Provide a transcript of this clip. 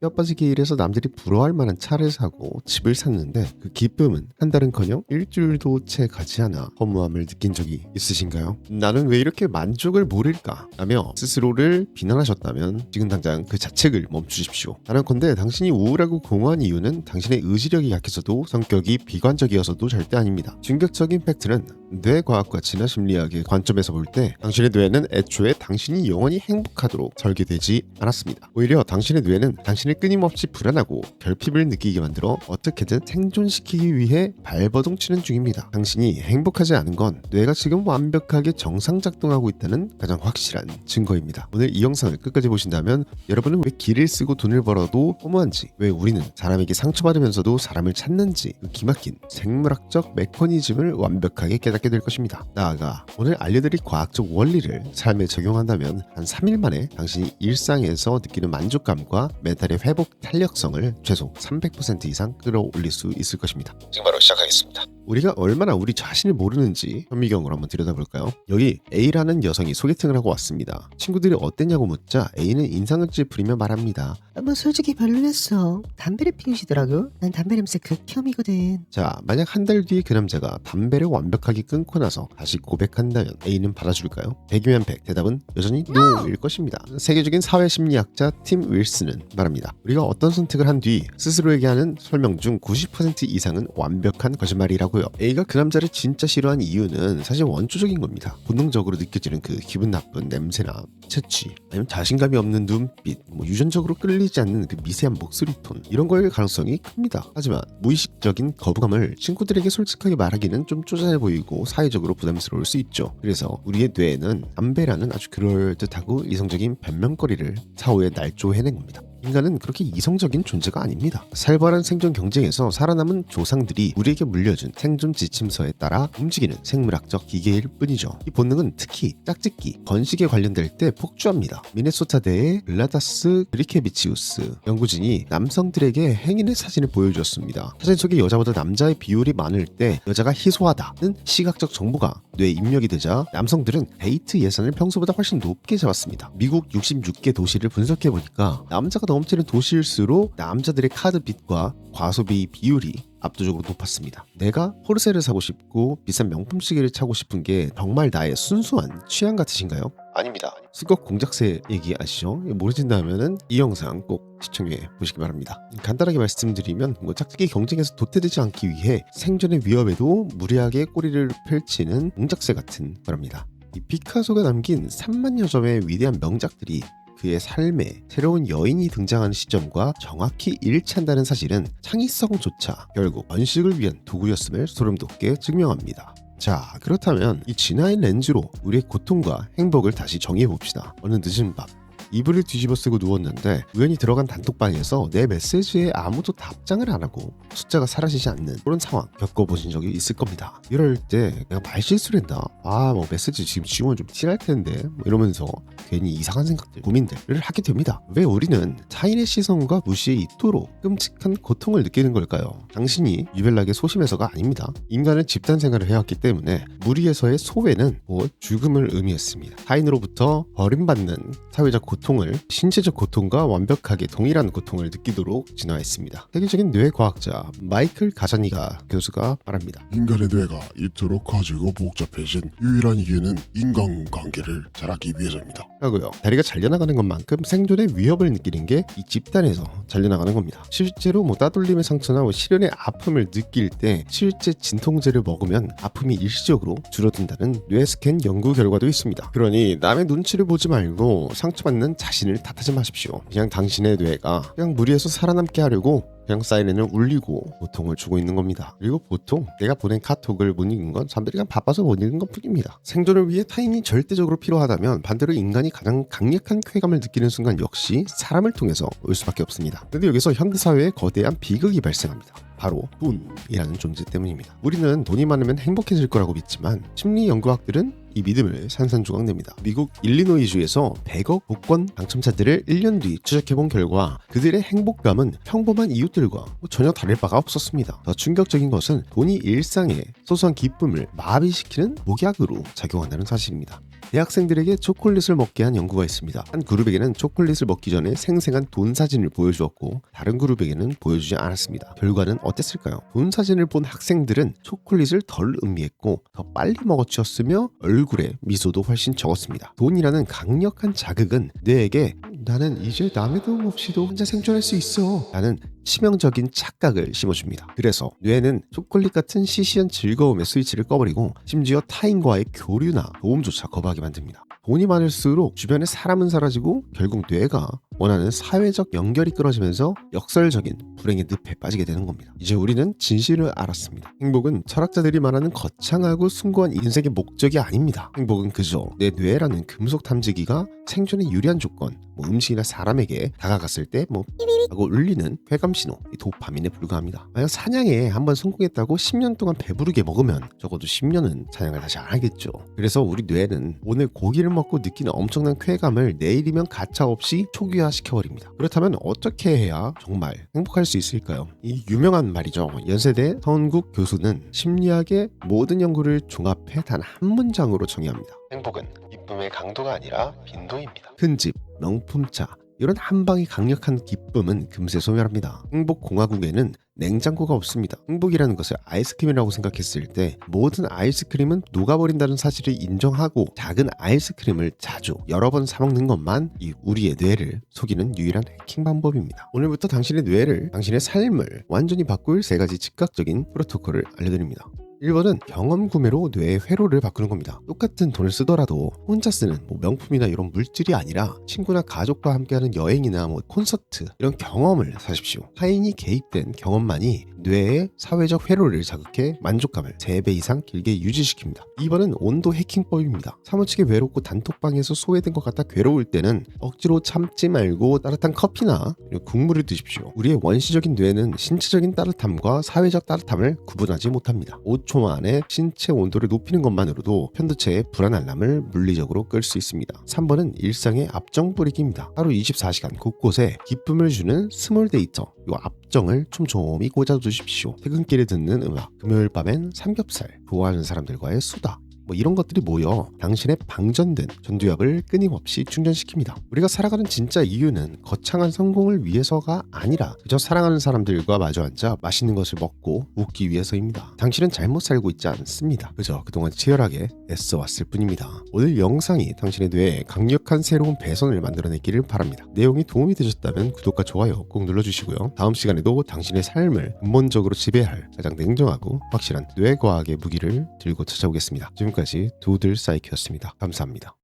뼈빠지게 일해서 남들이 부러워할 만한 차를 사고 집을 샀는데 그 기쁨은 한 달은커녕 일주일도 채 가지 않아 허무함을 느낀 적이 있으신가요? 나는 왜 이렇게 만족을 모를까? 라며 스스로를 비난하셨다면 지금 당장 그 자책을 멈추십시오. 단언컨대 당신이 우울하고 공허한 이유는 당신의 의지력이 약해서도 성격이 비관적이어서도 절대 아닙니다. 충격적인 팩트는 뇌과학과 진화심리학의 관점에서 볼 때 당신의 뇌는 애초에 당신이 영원히 행복하도록 설계되지 않았습니다. 오히려 당신의 뇌는 당신을 끊임없이 불안하고 결핍을 느끼게 만들어 어떻게든 생존시키기 위해 발버둥 치는 중입니다. 당신이 행복하지 않은 건 뇌가 지금 완벽하게 정상작동하고 있다는 가장 확실한 증거입니다. 오늘 이 영상을 끝까지 보신다면 여러분은 왜 길을 쓰고 돈을 벌어도 허무한지, 왜 우리는 사람에게 상처받으면서도 사람을 찾는지 그 기막힌 생물학적 메커니즘을 완벽하게 깨닫게 될 것입니다. 나아가 오늘 알려드릴 과학적 원리를 삶에 적용한다면 한 3일 만에 당신이 일상에서 느끼는 만족감과 멘탈의 회복 탄력성을 최소 300% 이상 끌어올릴 수 있을 것입니다. 지금 바로 시작하겠습니다. 우리가 얼마나 우리 자신을 모르는지 현미경으로 한번 들여다볼까요? 여기 A라는 여성이 소개팅을 하고 왔습니다. 친구들이 어땠냐고 묻자 A는 인상을 찌푸리며 말합니다. 뭐 솔직히 별로였어. 담배를 피우시더라고. 난 담배 냄새 극혐이거든. 자, 만약 한 달 뒤에 그 남자가 담배를 완벽하게 끊고 나서 다시 고백한다면 A는 받아줄까요? 100이면 100, 대답은 여전히 NO일 것입니다. 세계적인 사회심리학자 팀 윌슨은 말합니다. 우리가 어떤 선택을 한 뒤 스스로에게 하는 설명 중 90% 이상은 완벽한 거짓말이라고요. A가 그 남자를 진짜 싫어한 이유는 사실 원초적인 겁니다. 본능적으로 느껴지는 그 기분 나쁜 냄새나 채취, 아니면 자신감이 없는 눈빛, 유전적으로 끌리지 않는 그 미세한 목소리 톤, 이런 거일 가능성이 큽니다. 하지만 무의식적인 거부감을 친구들에게 솔직하게 말하기는 좀 쪼잔해 보이고 사회적으로 부담스러울 수 있죠. 그래서 우리의 뇌에는 담배라는 아주 그럴듯하고 이성적인 변명거리를 사후에 날조해낸 겁니다. 인간은 그렇게 이성적인 존재가 아닙니다. 살벌한 생존 경쟁에서 살아남은 조상들이 우리에게 물려준 생존 지침서에 따라 움직이는 생물학적 기계일 뿐이죠. 이 본능은 특히 짝짓기, 번식에 관련될 때 폭주합니다. 미네소타대의 글라다스 그리케비치우스 연구진이 남성들에게 행인의 사진을 보여주었습니다. 사진 속에 여자보다 남자의 비율이 많을 때 여자가 희소하다는 시각적 정보가 뇌에 입력이 되자 남성들은 데이트 예산을 평소보다 훨씬 높게 잡았습니다. 미국 66개 도시를 분석해보니까 남자가 넘치는 도시일수록 남자들의 카드빚과 과소비 비율이 압도적으로 높았습니다. 내가 포르쉐를 사고 싶고 비싼 명품 시계를 차고 싶은 게 정말 나의 순수한 취향 같으신가요? 아닙니다. 수거 공작새 얘기 아시죠? 모르신다면은 이 영상 꼭 시청해 보시기 바랍니다. 간단하게 말씀드리면 짝짓기 경쟁에서 도태되지 않기 위해 생존의 위협에도 무리하게 꼬리를 펼치는 공작새 같은 거랍니다. 이 피카소가 남긴 3만여 점의 위대한 명작들이 그의 삶에 새로운 여인이 등장하는 시점과 정확히 일치한다는 사실은 창의성조차 결국 번식을 위한 도구였음을 소름돋게 증명합니다. 자, 그렇다면 이 진화의 렌즈로 우리의 고통과 행복을 다시 정의해봅시다. 어느 늦은 밤 이불을 뒤집어 쓰고 누웠는데 우연히 들어간 단톡방에서 내 메시지에 아무도 답장을 안 하고 숫자가 사라지지 않는 그런 상황 겪어보신 적이 있을 겁니다. 이럴 때 내가 말실수를 했나? 메시지 지금 지우면 좀 티날 텐데 이러면서 괜히 이상한 생각들, 고민들을 하게 됩니다. 왜 우리는 타인의 시선과 무시에 이토록 끔찍한 고통을 느끼는 걸까요? 당신이 유별나게 소심해서가 아닙니다. 인간은 집단 생활을 해왔기 때문에 무리에서의 소외는 곧 죽음을 의미했습니다. 타인으로부터 버림받는 사회적 고통을 신체적 고통과 완벽하게 동일한 고통을 느끼도록 진화했습니다. 세계적인 뇌과학자 마이클 가자니가 교수가 말합니다. 인간의 뇌가 이토록 커지고 복잡해진 유일한 이유는 인간관계를 잘하기 위해서입니다. 하고요. 다리가 잘려나가는 것만큼 생존의 위협을 느끼는 게 이 집단에서 잘려나가는 겁니다. 실제로 따돌림의 상처나 시련의 아픔을 느낄 때 실제 진통제를 먹으면 아픔이 일시적으로 줄어든다는 뇌 스캔 연구 결과도 있습니다. 그러니 남의 눈치를 보지 말고 상처받는 자신을 탓하지 마십시오. 그냥 당신의 뇌가 그냥 무리해서 살아남게 하려고 그냥 사이렌을 울리고 고통을 주고 있는 겁니다. 그리고 보통 내가 보낸 카톡을 못 읽은 건 사람들이 그냥 바빠서 못 읽은 것 뿐입니다. 생존을 위해 타인이 절대적으로 필요하다면 반대로 인간이 가장 강력한 쾌감을 느끼는 순간 역시 사람을 통해서 올 수밖에 없습니다. 그런데 여기서 현대사회에 거대한 비극이 발생합니다. 바로 돈이라는 존재 때문입니다. 우리는 돈이 많으면 행복해질 거라고 믿지만 심리 연구학들은 이 믿음을 산산조각냅니다. 미국 일리노이주에서 100억 복권 당첨자들을 1년 뒤 추적해본 결과 그들의 행복감은 평범한 이웃들과 전혀 다를 바가 없었습니다. 더 충격적인 것은 돈이 일상의 소소한 기쁨을 마비시키는 목약으로 작용한다는 사실입니다. 대학생들에게 초콜릿을 먹게 한 연구가 있습니다. 한 그룹에게는 초콜릿을 먹기 전에 생생한 돈 사진을 보여주었고 다른 그룹에게는 보여주지 않았습니다. 결과는 어땠을까요? 돈 사진을 본 학생들은 초콜릿을 덜 음미했고 더 빨리 먹어치웠으며 얼굴에 미소도 훨씬 적었습니다. 돈이라는 강력한 자극은 뇌에게 나는 이제 남의 도움 없이도 혼자 생존할 수 있어 라는 치명적인 착각을 심어줍니다. 그래서 뇌는 초콜릿 같은 시시한 즐거움의 스위치를 꺼버리고 심지어 타인과의 교류나 도움조차 거부하게 만듭니다. 돈이 많을수록 주변에 사람은 사라지고 결국 뇌가 원하는 사회적 연결이 끊어지면서 역설적인 불행의 늪에 빠지게 되는 겁니다. 이제 우리는 진실을 알았습니다. 행복은 철학자들이 말하는 거창하고 숭고한 인생의 목적이 아닙니다. 행복은 그저 내 뇌라는 금속 탐지기가 생존에 유리한 조건, 음식이나 사람에게 다가갔을 때 하고 울리는 쾌감 신호, 도파민에 불과합니다. 만약 사냥에 한번 성공했다고 10년 동안 배부르게 먹으면 적어도 10년은 사냥을 다시 안 하겠죠. 그래서 우리 뇌는 오늘 고기를 먹고 느끼는 엄청난 쾌감을 내일이면 가차없이 초기화시켜버립니다. 그렇다면 어떻게 해야 정말 행복할 수 있을까요? 이 유명한 말이죠. 연세대 서은국 교수는 심리학의 모든 연구를 종합해 단 한 문장으로 정의합니다. 행복은 기쁨의 강도가 아니라 빈도입니다. 큰 집, 명품차, 이런 한방이 강력한 기쁨은 금세 소멸합니다. 행복공화국에는 냉장고가 없습니다. 행복이라는 것을 아이스크림이라고 생각했을 때 모든 아이스크림은 녹아버린다는 사실을 인정하고 작은 아이스크림을 자주 여러 번 사먹는 것만 이 우리의 뇌를 속이는 유일한 해킹 방법입니다. 오늘부터 당신의 뇌를, 당신의 삶을 완전히 바꿀 3가지 즉각적인 프로토콜을 알려드립니다. 1번은 경험 구매로 뇌의 회로를 바꾸는 겁니다. 똑같은 돈을 쓰더라도 혼자 쓰는 명품이나 이런 물질이 아니라 친구나 가족과 함께하는 여행이나 콘서트 이런 경험을 사십시오. 타인이 개입된 경험만이 뇌의 사회적 회로를 자극해 만족감을 3배 이상 길게 유지시킵니다. 2번은 온도 해킹법입니다. 사무치게 외롭고 단톡방에서 소외된 것 같아 괴로울 때는 억지로 참지 말고 따뜻한 커피나 국물을 드십시오. 우리의 원시적인 뇌는 신체적인 따뜻함과 사회적 따뜻함을 구분하지 못합니다. 5초 만에 신체 온도를 높이는 것만으로도 편도체의 불안 알람을 물리적으로 끌 수 있습니다. 3번은 일상의 앞정 뿌리기입니다. 하루 24시간 곳곳에 기쁨을 주는 스몰 데이터, 이 앞정을 촘촘히 꽂아두십시오. 퇴근길에 듣는 음악, 금요일 밤엔 삼겹살, 좋아하는 사람들과의 수다, 이런 것들이 모여 당신의 방전된 전두엽을 끊임없이 충전시킵니다. 우리가 살아가는 진짜 이유는 거창한 성공을 위해서가 아니라 그저 사랑하는 사람들과 마주 앉아 맛있는 것을 먹고 웃기 위해서입니다. 당신은 잘못 살고 있지 않습니다. 그저 그동안 치열하게 애써왔을 뿐입니다. 오늘 영상이 당신의 뇌에 강력한 새로운 배선을 만들어내기를 바랍니다. 내용이 도움이 되셨다면 구독과 좋아요 꼭 눌러주시고요. 다음 시간에도 당신의 삶을 근본적으로 지배할 가장 냉정하고 확실한 뇌과학의 무기를 들고 찾아오겠습니다. 지금까지 두들 사이키였습니다. 감사합니다.